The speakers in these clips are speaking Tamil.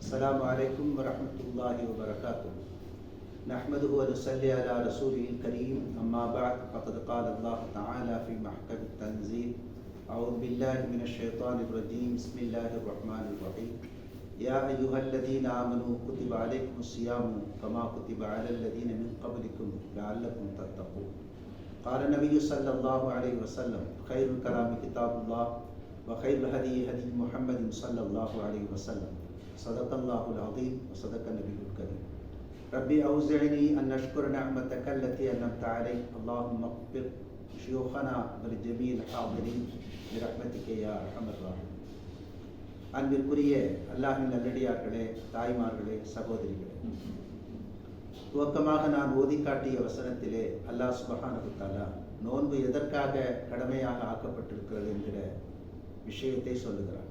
السلام عليكم ورحمة الله وبركاته. نحمده ونصلي على رسوله الكريم. أما بعد فقد قال الله تعالى في محكم التنزيل: أعوذ بالله من الشيطان الرجيم. بسم الله الرحمن الرحيم. يا أيها الذين آمنوا كتب عليكم الصيام كما كتب على الذين من قبلكم لعلكم تتقون. قال النبي صلى الله عليه وسلم: خير الكلام كتاب الله وخير الهدي هدي محمد صلى الله عليه وسلم. صدق الله العظيم وصدق النبي الكريم. ربي أوزعني أن أشكر نعمتك التي أنعمت علي. اللهم اغفر شيوخنا ولجميع الحاضرين برحمتك يا أرحم الراحمين. அன்பிற்குரிய அல்லாஹ்வின் நல்லடியார்களே, தாய்மார்களே, சகோதரிகளே, துவக்கமாக நான் ஓதி காட்டிய வசனத்திலே அல்லாஹ் சுப்ஹானஹு வ தஆலா நோன்பு எதற்காக கடமையாக ஆக்கப்பட்டிருக்கிறது என்கிற விஷயத்தை சொல்லுகிறார்.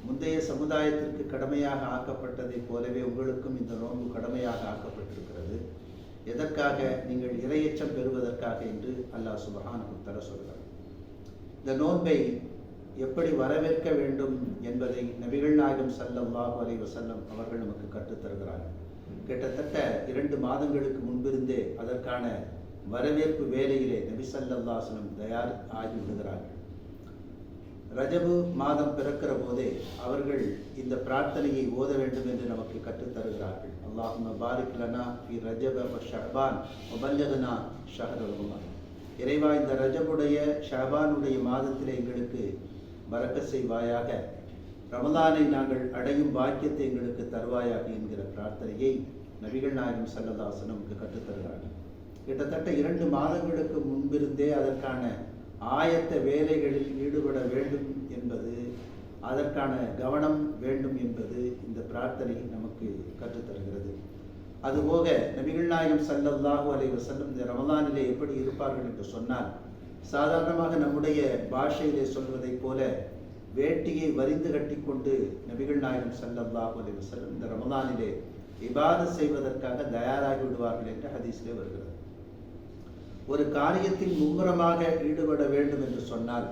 முந்தைய சமுதாயத்திற்கு கடமையாக ஆக்கப்பட்டதை போலவே உங்களுக்கும் இந்த நோன்பு கடமையாக ஆக்கப்பட்டிருக்கிறது. எதற்காக? நீங்கள் இறையச்சம் பெறுவதற்காக என்று அல்லாஹ் சுப்ஹானஹு வ தஆலா சொல்கிறார். இந்த நோன்பை எப்படி வரவேற்க வேண்டும் என்பதை நபிகள் நாயகம் ஸல்லல்லாஹு அலைஹி வஸல்லம் அவர்கள் நமக்கு கற்றுத்தருகிறார்கள். கிட்டத்தட்ட 2 மாதங்களுக்கு முன்பிருந்தே அதற்கான வரவேற்பு வேலையிலே நபி ஸல்லல்லாஹு அலைஹி வஸல்லம் தயார் ஆகிவிடுகிறார்கள். ரஜபு மாதம் பிறக்கிற போதே அவர்கள் இந்த பிரார்த்தனையை ஓத வேண்டும் என்று நமக்கு கற்றுத்தருகிறார்கள். அல்லாஹும்ம பாரிக் லனா ஃபி ரஜப வ ஷஅபான் வ பல்லிக்னா ஷஹ்ரல் ரமலான். இறைவா, இந்த ரஜபுடைய ஷஅபானுடைய மாதத்திலே எங்களுக்கு பரக்கத் செய்வாயாக, ரமலானை நாங்கள் அடையும் பாக்கியத்தை எங்களுக்கு தருவாயாக என்கிற பிரார்த்தனையை நபிகள் நாயகம் ஸல்லல்லாஹு அலைஹி வஸல்லம் நமக்கு கற்றுத்தருகிறார்கள். கிட்டத்தட்ட 2 மாதங்களுக்கு முன்பிருந்தே அதற்கான ஆயத்த வேலைகளில் ஈடுபட வேண்டும் என்பது, அதற்கான கவனம் வேண்டும் என்பது இந்த பிரார்த்தனை நமக்கு கற்றுத்தருகிறது. அதுபோக நபிகள் நாயகம் ஸல்லல்லாஹு அலைஹி வஸல்லம் இந்த ரமலானிலே எப்படி இருப்பார்கள் என்று சொன்னால், சாதாரணமாக நம்முடைய பாஷையிலே சொல்வதைப் போல வேட்டியை வரிந்து கட்டிக்கொண்டு நபிகள் நாயகம் ஸல்லல்லாஹு அலைஹி வஸல்லம் இந்த ரமலானிலே இபாதத் செய்வதற்காக தயாராகி விடுவார்கள் என்று ஹதீஸிலே வருகிறது. ஒரு காரியத்தில் மும்முரமாக ஈடுபட வேண்டும் என்று சொன்னால்,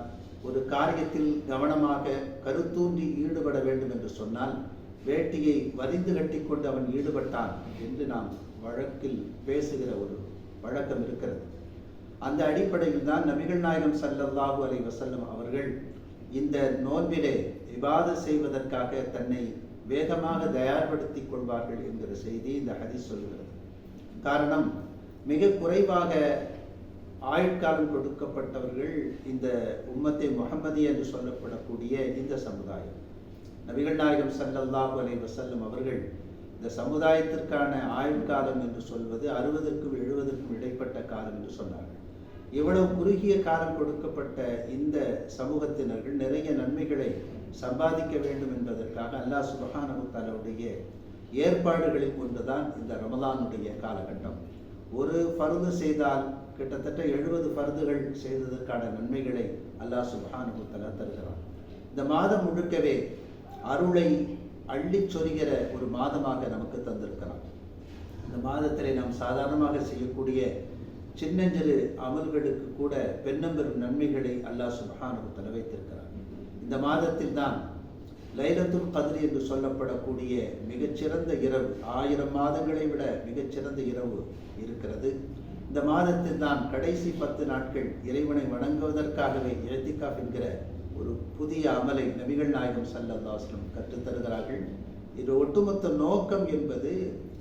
ஒரு காரியத்தில் கவனமாக கருத்தூன்றி ஈடுபட வேண்டும் என்று சொன்னால், வேட்டியை வரிந்து கட்டிக்கொண்டு அவன் ஈடுபட்டான் என்று நாம் வழக்கில் பேசுகிற ஒரு வழக்கம் இருக்கிறது. அந்த அடிப்படையில் தான் நபிகள் நாயகம் ஸல்லல்லாஹு அலைஹி வஸல்லம் அவர்கள் இந்த நோன்பிலே இபாதத் செய்வதற்காக தன்னை வேகமாக தயார்படுத்திக் கொள்வார்கள் என்கிற செய்தி இந்த ஹதீஸ் சொல்கிறது. காரணம், மிக குறைவாக ஆயுட்காலம் கொடுக்கப்பட்டவர்கள் இந்த உம்மத்தே முஹம்மதி என்று சொல்லப்படக்கூடிய இந்த சமுதாயம். நபிகள் நாயகம் ஸல்லல்லாஹு அலைஹி வஸல்லம் அவர்கள் இந்த சமுதாயத்திற்கான ஆயுட்காலம் என்று சொல்வது 60க்கும் 70க்கும் இடைப்பட்ட காலம் என்று சொன்னார்கள். இவ்வளவு குறுகிய காலம் கொடுக்கப்பட்ட இந்த சமூகத்தினர்கள் நிறைய நன்மைகளை சம்பாதிக்க வேண்டும் என்பதற்காக அல்லாஹ் சுப்ஹானஹு வ தஆலாவுடைய ஏற்பாடுகளில் ஒன்றுதான் இந்த ரமலானுடைய காலகட்டம். ஒரு ஃபர்து செய்தால் கிட்டத்தட்ட 70 ஃபர்துகள் செய்ததற்கான நன்மைகளை அல்லாஹ் சுப்ஹானஹு வ தஆலா தருகிறான். இந்த மாதம் முழுக்கவே அருளை அள்ளிச் சொரிகிற ஒரு மாதமாக நமக்கு தந்திருக்கிறான். இந்த மாதத்திலே நாம் சாதாரணமாக செய்யக்கூடிய சின்னஞ்சிறு அமல்களுக்கு கூட பெரும்பெரும் நன்மைகளை அல்லாஹ் சுப்ஹானஹு வ தஆலா வைத்திருக்கிறார். இந்த மாதத்தில் தான் லைலத்துல் கத்ர் என்று சொல்லப்படக்கூடிய மிகச்சிறந்த இரவு, 1000 மாதங்களை விட மிகச்சிறந்த இரவு இருக்கிறது. இந்த மாதத்தில் தான் கடைசி 10 நாட்கள் இறைவனை வணங்குவதற்காகவே இஅ்திகாஃப் என்கிற ஒரு புதிய அமலை நபிகள் நாயகம் ஸல்லல்லாஹு அலைஹி வஸல்லம் கற்றுத்தருகிறார்கள். இது ஒட்டுமொத்த நோக்கம் என்பது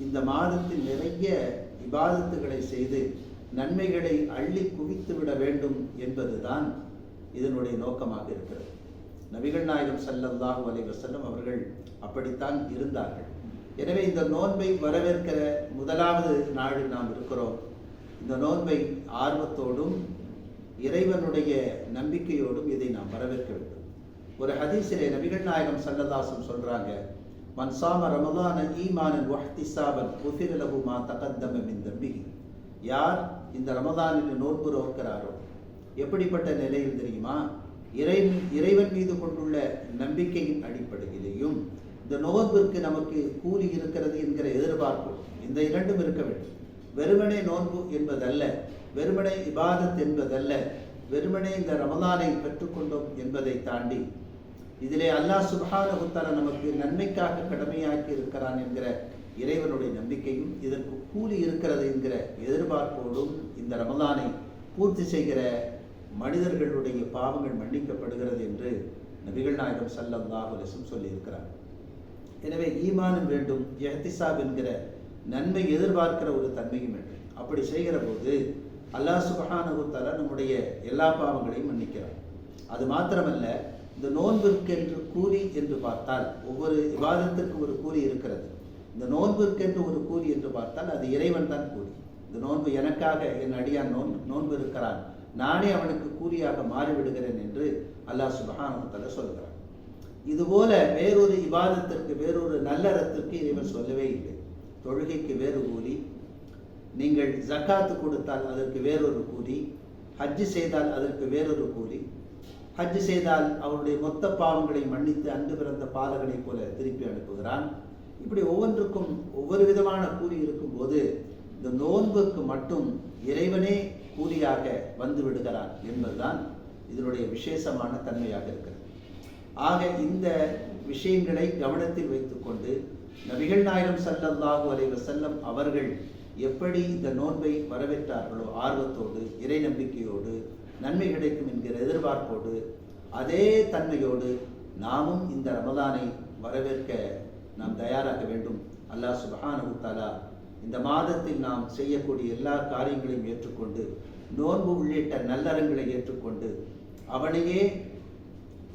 இந்த மாதத்தில் நிறைய இபாதத்துகளை செய்து நன்மைகளை அள்ளி குவித்து விட வேண்டும் என்பதுதான் இதனுடைய நோக்கமாக இருக்கிறது. நபிகள் நாயகம் ஸல்லல்லாஹு அலைஹி வஸல்லம் அவர்கள் அப்படித்தான் இருந்தார்கள். எனவே இந்த நோன்பை வரவேற்கிற முதலாவது நாளில் நாம் இருக்கிறோம். இந்த நோன்பை ஆர்வத்தோடும் இறைவனுடைய நம்பிக்கையோடும் இதை நாம் வரவேற்க வேண்டும். ஒரு ஹதீஸிலே நபிகள் நாயகம் ஸல்லல்லாஹு அலைஹி வஸல்லம் சொல்றாங்க: மன் ஸாம ரமலான ஈமானன் வஹ்திஸாபன் குஃபிர லஹு மா தகத்தம மின் தம்பிஹி. யார் இந்த ரமலானில் நோன்பு நோக்கிறாரோ, எப்படிப்பட்ட நிலையில் தெரியுமா? இறைவன் மீது கொண்டுள்ள நம்பிக்கையின் அடிப்படையிலேயும் இந்த நோன்பிற்கு நமக்கு கூலி இருக்கிறது என்கிற எதிர்பார்ப்பு, இந்த 2ம் இருக்க வேண்டும். வெறுமனே நோன்பு என்பதல்ல, வெறுமனே இபாதத் என்பதல்ல, வெறுமனே இந்த ரமலானை பெற்றுக்கொண்டோம் என்பதை தாண்டி இதிலே அல்லாஹ் சுப்ஹானஹு வ தஆலா நமக்கு நன்மைக்காக கடமையாக்கி இருக்கிறான் என்கிற இறைவனுடைய நம்பிக்கையும் இதற்கு கூலி இருக்கிறது என்கிற எதிர்பார்ப்போடும் இந்த ரமலானை பூர்த்தி செய்கிற மனிதர்களுடைய பாவங்கள் மன்னிக்கப்படுகிறது என்று நபிகள் நாயகம் ஸல்லல்லாஹு அலைஹி வஸல்லம் சொல்லியிருக்கிறார். எனவே ஈமானும் வேண்டும், இஹ்திசாப் என்கிற நன்மை எதிர்பார்க்கிற ஒரு தன்மையும் வேண்டும். அப்படி செய்கிற போது அல்லாஹ் சுப்ஹானஹு வ தஆலா நம்முடைய எல்லா பாவங்களையும் மன்னிக்கிறார். அது மாத்திரமல்ல, இந்த நோன்பிற்கென்று கூலி என்று பார்த்தால் ஒவ்வொரு இபாதத்திற்கு ஒரு கூலி இருக்கிறது. இந்த நோன்பிற்கென்று ஒரு கூலி என்று பார்த்தால் அது இறைவன் தான் கூலி. இந்த நோன்பு எனக்காக என் அடியான் நோன்பு இருக்கிறான், நானே அவனுக்கு கூலியாக மாறிவிடுகிறேன் என்று அல்லாஹ் சுப்ஹானஹு வ தஆலா சொல்கிறார். இதுபோல வேறொரு இபாதத்திற்கு வேறொரு நல்லறத்திற்கு இறைவன் சொல்லவே இல்லை. தொழுகைக்கு வேறு கூலி, நீங்கள் ஜக்காத்து கொடுத்தால் அதற்கு வேறொரு கூலி, ஹஜ்ஜு செய்தால் அதற்கு வேறொரு கூலி, ஹஜ்ஜு செய்தால் அவருடைய மொத்த பாவங்களை மன்னித்து அன்று பிறந்த பாலகனைப் போல திருப்பி அனுப்புகிறான். இப்படி ஒவ்வொன்றுக்கும் ஒவ்வொரு விதமான கூலி இருக்கும்போது இந்த நோன்புக்கு மட்டும் இறைவனே கூலியாக வந்து விடுகிறான் என்பதுதான் இதனுடைய விசேஷமான தன்மையாக இருக்கிறது. ஆக இந்த விஷயங்களை கவனத்தில் வைத்துக்கொண்டு நபிகள் நாயகம் ஸல்லல்லாஹு அலைஹி வஸல்லம் அவர்கள் எப்படி இந்த நோன்பை வரவேற்றார்களோ ஆர்வத்தோடு, இறை நம்பிக்கையோடு, நன்மை கிடைக்கும் என்கிற எதிர்பார்ப்போடு, அதே தன்மையோடு நாமும் இந்த ரமலானை வரவேற்க நாம் தயாராக வேண்டும். அல்லாஹ் சுப்ஹானஹு வ தஆலா இந்த மாதத்தில் நாம் செய்யக்கூடிய எல்லா காரியங்களையும் ஏற்றுக்கொண்டு, நோன்பு உள்ளிட்ட நல்லறங்களை ஏற்றுக்கொண்டு அவனையே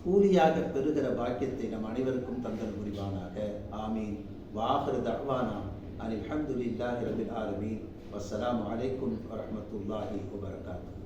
கூலியாக பெறுகிற பாக்கியத்தை நம் அனைவருக்கும் தந்தல் புரிவானாக. ஆமீன். வாஹிரு தஅவானா அனில் ஹம்துலில்லாஹி ரப்பில் ஆலமீன். வஸ்ஸலாமு அலைக்கும் வரஹ்மத்துல்லாஹி வபரகாத்துஹு.